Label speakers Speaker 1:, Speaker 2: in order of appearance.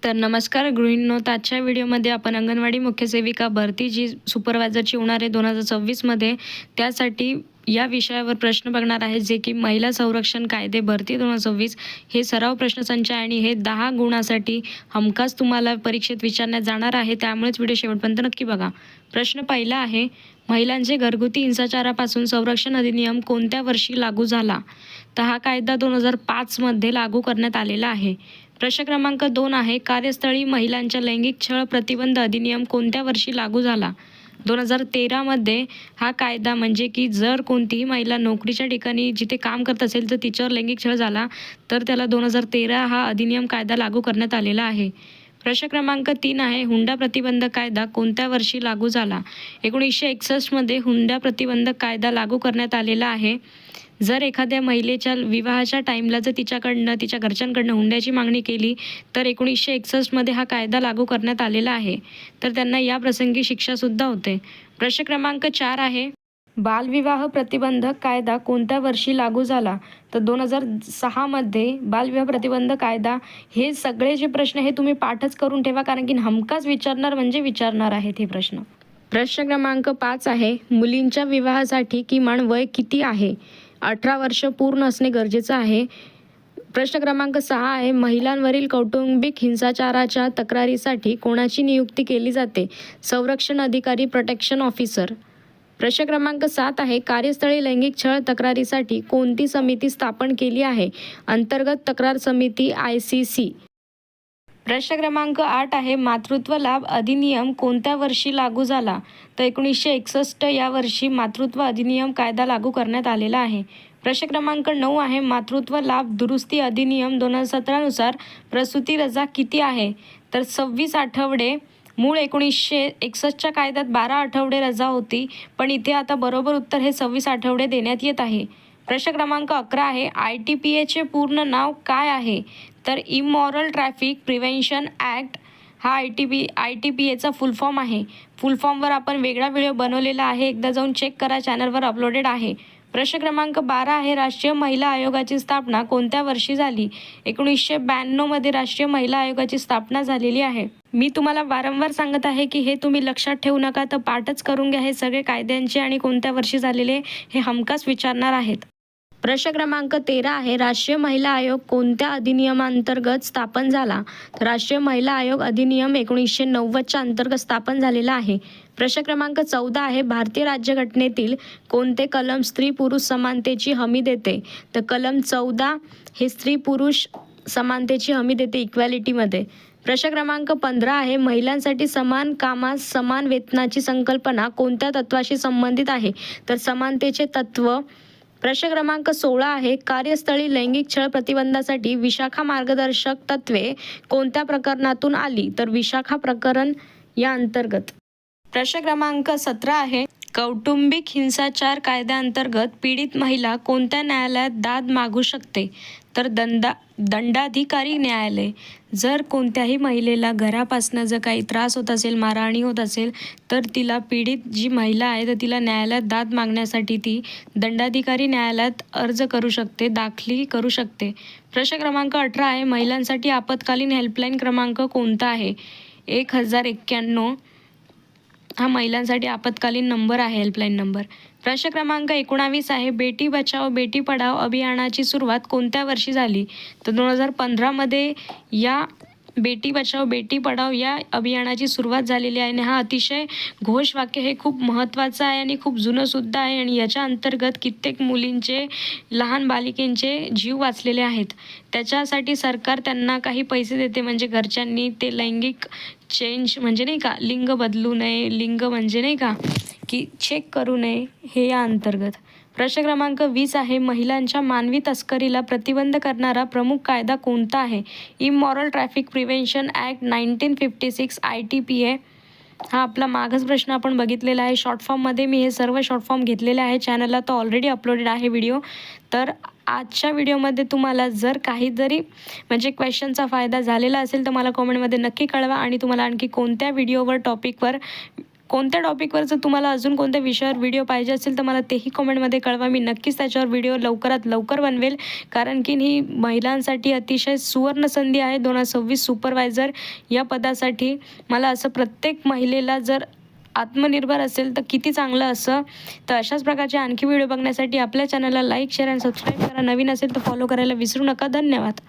Speaker 1: तर नमस्कार गृहिणींनो, आजच्या व्हिडिओमध्ये आपण अंगणवाडी मुख्य सेविका भरती जी सुपरवायझरची होणार आहे 2026मध्ये, त्यासाठी या विषयावर प्रश्न बघणार आहे, जे की महिला संरक्षण कायदे भरती 2026 हे सराव प्रश्नसंच आहे आणि हे 10 गुणासाठी हमखास तुम्हाला परीक्षेत विचारण्यात जाणार आहे. त्यामुळेच व्हिडिओ शेवटपर्यंत नक्की बघा. प्रश्न पहिला आहे, महिलांचे घरगुती हिंसाचारापासून संरक्षण अधिनियम कोणत्या वर्षी लागू झाला? तर हा कायदा 2005मध्ये लागू करण्यात आलेला आहे. प्रश्न क्रमांक 2 आहे, कार्यस्थळी महिलांच्या लैंगिक छळ प्रतिबंध अधिनियम कोणत्या वर्षी लागू झाला? 2013मध्ये हा कायदा, म्हणजे की जर कोणतीही महिला नोकरीच्या ठिकाणी जिथे काम करत असेल तर तिच्यावर लैंगिक छळ झाला तर त्याला 2013 हा अधिनियम कायदा लागू करण्यात आलेला आहे. प्रश्न क्रमांक 3 आहे, हुंडा प्रतिबंध कायदा कोणत्या वर्षी लागू झाला? 1961मध्ये हुंडा प्रतिबंधक कायदा लागू करण्यात आलेला आहे. जर एखाद्या महिलेच्या विवाहाच्या टाईमला जर तिच्या घरच्यांकडनं हुंड्याची मागणी केली तर 1961मध्ये हा कायदा लागू करण्यात आलेला आहे. तर त्यांना या प्रसंगी शिक्षासुद्धा होते. प्रश्न क्रमांक 4 आहे, बालविवाह प्रतिबंधक कायदा कोणत्या वर्षी लागू झाला? तर 2006मध्ये बालविवाह प्रतिबंध कायदा. हे सगळे जे प्रश्न हे तुम्ही पाठच करून ठेवा, कारण की हमखास विचारणार आहेत हे प्रश्न. प्रश्न क्रमांक 5 आहे, मुलींच्या विवाहासाठी किमान वय किती आहे? 18 वर्ष पूर्ण असणे गरजेचं आहे. प्रश्न क्रमांक 6 आहे, महिलांवरील कौटुंबिक हिंसाचाराच्या तक्रारीसाठी कोणाची नियुक्ती केली जाते? संरक्षण अधिकारी, प्रोटेक्शन ऑफिसर. प्रश्न क्रमांक 7 आहे, कार्यस्थळी लैंगिक छळ तक्रारीसाठी कोणती समिती स्थापन केली आहे? अंतर्गत तक्रार समिती, ICC. प्रश्न क्रमांक 8 आहे, मातृत्व लाभ अधिनियम कोणत्या वर्षी लागू झाला? तर 1961 या वर्षी मातृत्व अधिनियम कायदा लागू करण्यात आलेला आहे. प्रश्न क्रमांक 9 आहे, मातृत्व लाभ दुरुस्ती अधिनियम 2017 नुसार प्रसूती रजा किती आहे? तर 26 आठवडे. मूळ 1961च्या कायद्यात 12 आठवडे रजा होती, पण इथे आता बरोबर उत्तर हे 26 आठवडे देण्यात येत आहे. प्रश्न क्रमांक 11 आहे, ITPAचे पूर्ण नाव काय आहे? तर इमॉरल ट्रॅफिक प्रिव्हेन्शन ॲक्ट हा ITPAचा फुल फॉर्म आहे. फुल फॉर्मवर आपण वेगळा व्हिडिओ बनवलेला आहे, एकदा जाऊन चेक करा, चॅनलवर अपलोडेड आहे. प्रश्न क्रमांक 12 आहे, राष्ट्रीय महिला आयोगाची स्थापना कोणत्या वर्षी झाली? 1992मध्ये राष्ट्रीय महिला आयोगाची स्थापना झालेली आहे. मी तुम्हाला वारंवार सांगत आहे की हे तुम्ही लक्षात ठेवू नका, तर पाठच करून घ्या. हे सगळे कायद्यांचे आणि कोणत्या वर्षी झालेले हे हमखास विचारणार आहेत. प्रश्न क्रमांक 13 आहे, राष्ट्रीय महिला आयोग कोणत्या अधिनियमांतर्गत स्थापन झाला? तर राष्ट्रीय महिला आयोग अधिनियम 1990च्या अंतर्गत स्थापन झालेला आहे. प्रश्न क्रमांक 14 आहे, भारतीय राज्यघटनेतील कोणते कलम स्त्री पुरुष समानतेची हमी देते? तर कलम 14 हे स्त्री पुरुष समानतेची हमी देते इक्वॅलिटीमध्ये. प्रश्न क्रमांक 15 आहे, महिलांसाठी समान कामास समान वेतनाची संकल्पना कोणत्या तत्वाशी संबंधित आहे? तर समानतेचे तत्व. प्रश्न क्रमांक 16 आहे, कार्यस्थळी लैंगिक छळ प्रतिबंधासाठी विशाखा मार्गदर्शक तत्त्वे कोणत्या प्रकरणातून आली? तर विशाखा प्रकरण या अंतर्गत. प्रश्न क्रमांक 17 आहे, कौटुंबिक हिंसाचार कायद्याअंतर्गत पीडित महिला कोणत्या न्यायालयात दाद मागू शकते? तर दंडाधिकारी न्यायालय. जर कोणत्याही महिलेला घरापासून जर काही त्रास होत असेल, मारहाणी होत असेल, तर तिला पीडित जी महिला आहे तर तिला न्यायालयात दाद मागण्यासाठी ती दंडाधिकारी न्यायालयात अर्ज करू शकते, दाखली करू शकते. प्रश्न क्रमांक 18 आहे, महिलांसाठी आपत्कालीन हेल्पलाईन क्रमांक कोणता आहे? 1091 हा महिलांसाठी आपत्कालीन नंबर आहे, हेल्पलाईन नंबर. प्रश्न क्रमांक 19 आहे, बेटी बचाओ बेटी पढाओ अभियानाची सुरुवात कोणत्या वर्षी झाली? तर 2015मध्ये या बेटी बचाओ बेटी पढाओ या अभियानाची सुरुवात झालेली आहे. आणि हा अतिशय घोषवाक्य हे खूप महत्त्वाचं आहे आणि खूप जुनंसुद्धा आहे आणि याच्या अंतर्गत कित्येक मुलींचे, लहान बालिकेंचे जीव वाचलेले आहेत. त्याच्यासाठी सरकार त्यांना काही पैसे देते, म्हणजे घरच्यांनी ते लैंगिक चेंज म्हणजे नाही का, लिंग बदलू नये, लिंग म्हणजे नाही का की चेक करू नये, हे या अंतर्गत. प्रश्न क्रमांक 20 आहे, महिलांच्या मानवी तस्करीला प्रतिबंध करणारा प्रमुख कायदा कोणता आहे? Immoral traffic prevention act 1956 ITPA हा आपला मागच प्रश्न आपण बघितलेला आहे. शॉर्ट फॉर्ममध्ये मी हे सर्व शॉर्ट फॉर्म घेतलेले आहे, चॅनलला तो ऑलरेडी अपलोडेड आहे व्हिडिओ. तर आजच्या व्हिडिओमध्ये तुम्हाला जर काहीतरी म्हणजे क्वेश्चनचा फायदा झालेला असेल तर मला कॉमेंटमध्ये नक्की कळवा आणि तुम्हाला आणखी कोणत्या व्हिडिओवर टॉपिकवर कोणत्या टॉपिकवर जर तुम्हाला अजून कोणत्या विषयावर व्हिडिओ पाहिजे असेल तर मला तेही कमेंटमध्ये कळवा. मी नक्कीच त्याच्यावर व्हिडिओ लवकरात लवकर बनवेल, कारण की ही महिलांसाठी अतिशय सुवर्ण संधी आहे 2026 सुपरवायझर या पदासाठी. मला असं प्रत्येक महिलेला जर आत्मनिर्भर असेल तर किती चांगलं असं. तर अशाच प्रकारचे आणखी व्हिडिओ बघण्यासाठी आपल्या चॅनलला लाईक, शेअर आणि सबस्क्राईब करा. नवीन असेल तर फॉलो करायला विसरू नका. धन्यवाद.